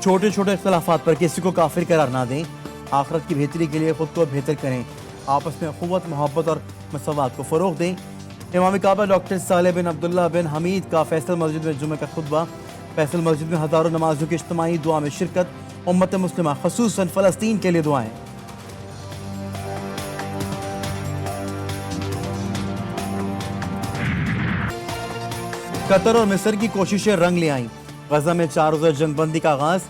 छोटे छोटे इख्तलाफात पर किसी को काफिर करार ना दें। आखिरत की बेहतरी के लिए खुद को बेहतर करें। आपस में क़ुव्वत, मोहब्बत और मसवात को फ़रोग़ दें। इमाम काबा डॉक्टर सालेह बिन अब्दुल्ला बिन हमीद का फैसल मस्जिद में जुमे का खुतबा। फैसल मस्जिद में हज़ारों नमाजियों की इज्तिमाई दुआ में शिरकत। उम्मत मुस्लिमा ख़ुसूसन फ़लस्तीन के लिए दुआएं। कतर और मिस्र की कोशिशें रंग ले आईं। गजा में 4 रोज़ा जंगबंदी का आगाज।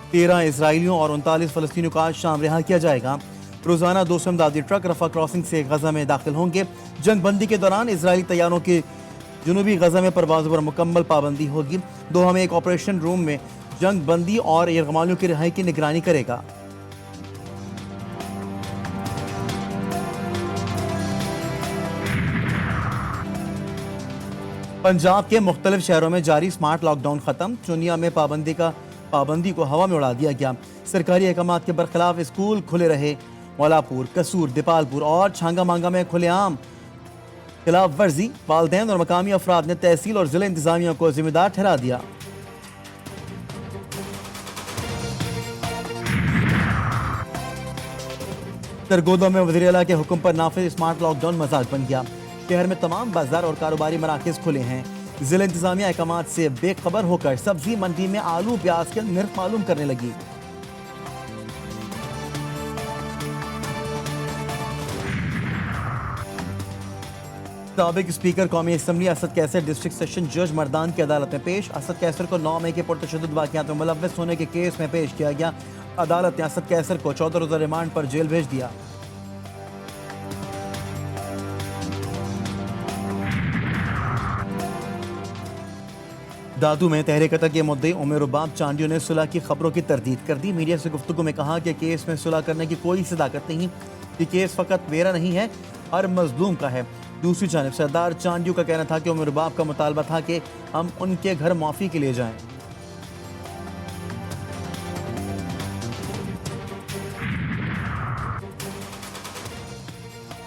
13 इसराइलियों और 39 फ़लस्तीनियों का आज शाम रिहा किया जाएगा। रोजाना 200 इमदादी ट्रक रफा क्रॉसिंग से गजा में दाखिल होंगे। जंगबंदी के दौरान इजरायली तैयारों की जनूबी गजा में परवाज़ों पर मुकम्मल पाबंदी होगी। दोहा में एक ऑपरेशन रूम में जंगबंदी और यरगमालियों की रिहाई की निगरानी करेगा। पंजाब के मुख्तलिफ शहरों में जारी स्मार्ट लॉकडाउन खत्म। चुनिया में पाबंदी को हवा में उड़ा दिया गया। सरकारी अहकामात के बरखिलाफ स्कूल खुले रहे। मौलापुर, कसूर, दीपालपुर और छांगा मांगा में खुलेआम खिलाफ वर्जी। वालिदैन और मकामी अफराद ने तहसील और जिला इंतजामिया को जिम्मेदार ठहरा दिया। सरगोदा में वज़ीर आला के हुक्म पर नाफिज स्मार्ट लॉकडाउन मजाक बन गया। शहर में तमाम बाजार और कारोबारी मराकज खुले हैं। जिला इंतजामिया अहकामात से बेखबर होकर सब्जी मंडी में आलू प्याज के निर्ख मालूम करने लगी। साबिक स्पीकर कौमी assembly Asad Qaiser district session जज मर्दान की अदालत में पेश। असद कैसर को 9 मई के पुरतशद्दुद वाक़यात में मुलव्वस होने के केस में पेश किया गया। अदालत ने असद कैसर को 14 रोज़ा रिमांड पर जेल भेज दिया। दादू में तहरीक कत्ल के मुद्दे उमर रुबाब चांडियों ने सुलह की खबरों की तरदीद कर दी। मीडिया से गुफ्तगू में कहा कि केस में सुलह करने की कोई सदाकत नहीं। ये केस फ़कत मेरा नहीं है, हर मजलूम का है। दूसरी जानब सरदार चांडियों का कहना था कि उमर रुबाब का मुतालबा था कि हम उनके घर माफ़ी के लिए जाएं।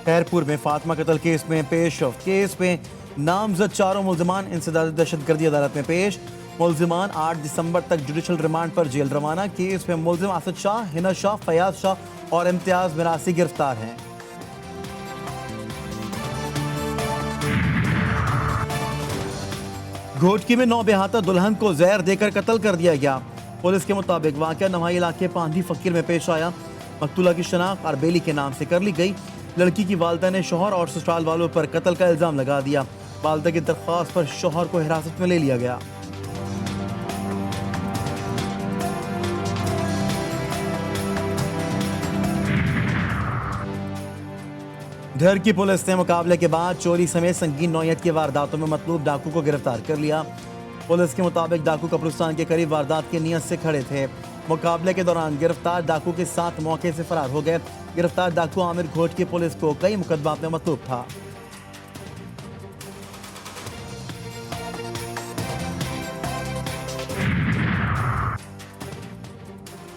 खैरपुर में फातिमा कत्ल केस में पेश। केस में नामजद 4 मुल्ज़िमान इंसदाद दहशतगर्दी अदालत में पेश। मुल्ज़िमान 8 दिसंबर तक जुडिशल रिमांड पर जेल रवाना। केस में मुल्ज़िम असद शाह, हिना शाह, फयाज शाह और इम्तियाज मिरासी गिरफ्तार हैं। घोटकी में 9 बेहाता दुल्हन को जहर देकर कत्ल कर दिया गया। पुलिस के मुताबिक वाक़या नवाई इलाके पांधी फकीर में पेश आया। मकतूला की शनाख्त अरबेली के नाम से कर ली गई। लड़की की वालदा ने शोहर और ससुराल वालों पर कत्ल का इल्ज़ाम लगा दिया। वालदा की दरख्वास्त पर शोहर को हिरासत में ले लिया गया। धर की पुलिस ने मुकाबले के बाद चोरी समेत संगीन नौयत की वारदातों में मतलूब डाकू को गिरफ्तार कर लिया। पुलिस के मुताबिक डाकू कब्रिस्तान के करीब वारदात की नीयत से खड़े थे। मुकाबले के दौरान गिरफ्तार डाकू के साथ मौके से फरार हो गए। गिरफ्तार डाकू आमिर घोट की पुलिस को कई मुकदमात में मतलूब था।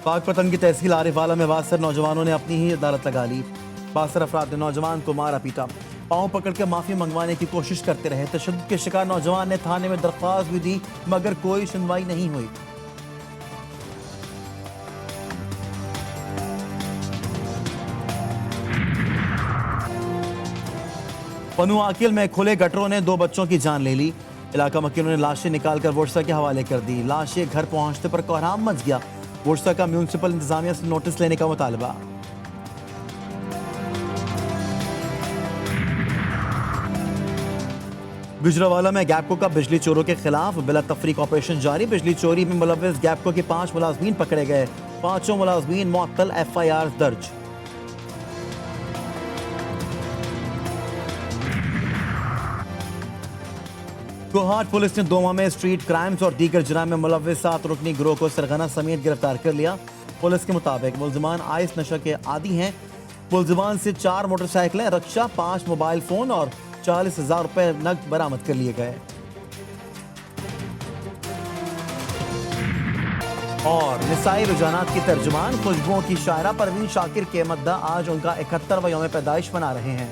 पाकपतन की तहसील आरिफवाला में बासर नौजवानों ने अपनी ही अदालत लगा ली। बासर अफराद ने नौजवान को मारा पीटा, पाँव पकड़ के माफी मंगवाने की कोशिश करते रहे। तशद्दुद के शिकार नौजवान ने थाने में दरख्वास्त भी दी मगर कोई सुनवाई नहीं हुई। पनु आकिल में खुले गटरों ने 2 बच्चों की जान ले ली। इलाका मकीनों ने लाशें निकालकर वर्षा के हवाले कर दी। लाशें घर पहुंचने पर कोहराम मच गया। वर्षा का म्यूनिसिपल इंतजामिया से नोटिस लेने का मुतालबा। गुजरावाला में गैपको का बिजली चोरों के खिलाफ बिला तफरीक ऑपरेशन जारी। बिजली चोरी में मुलव्वस गैपको के 5 मुलाजमीन पकड़े गए। 5 मुलाजमीन मुअत्तल, FIR दर्ज। कोहाट पुलिस ने दोमा में स्ट्रीट क्राइम्स और दीगर जुर्म में मुलव्वस 7 रुकनी गिरोह को सरगना समेत गिरफ्तार कर लिया। पुलिस के मुताबिक मुल्जिमान आइस नशा के आदी हैं। मुल्जिमान से 4 मोटरसाइकिलें, रक्षा, 5 मोबाइल फोन और 40,000 रुपए नकद बरामद कर लिए गए। और निसाई रुझानात की तर्जुमान खुशबुओं की शायरा परवीन शाकिर के मद्दा आज उनका 71वां यौम पैदाइश मना रहे हैं।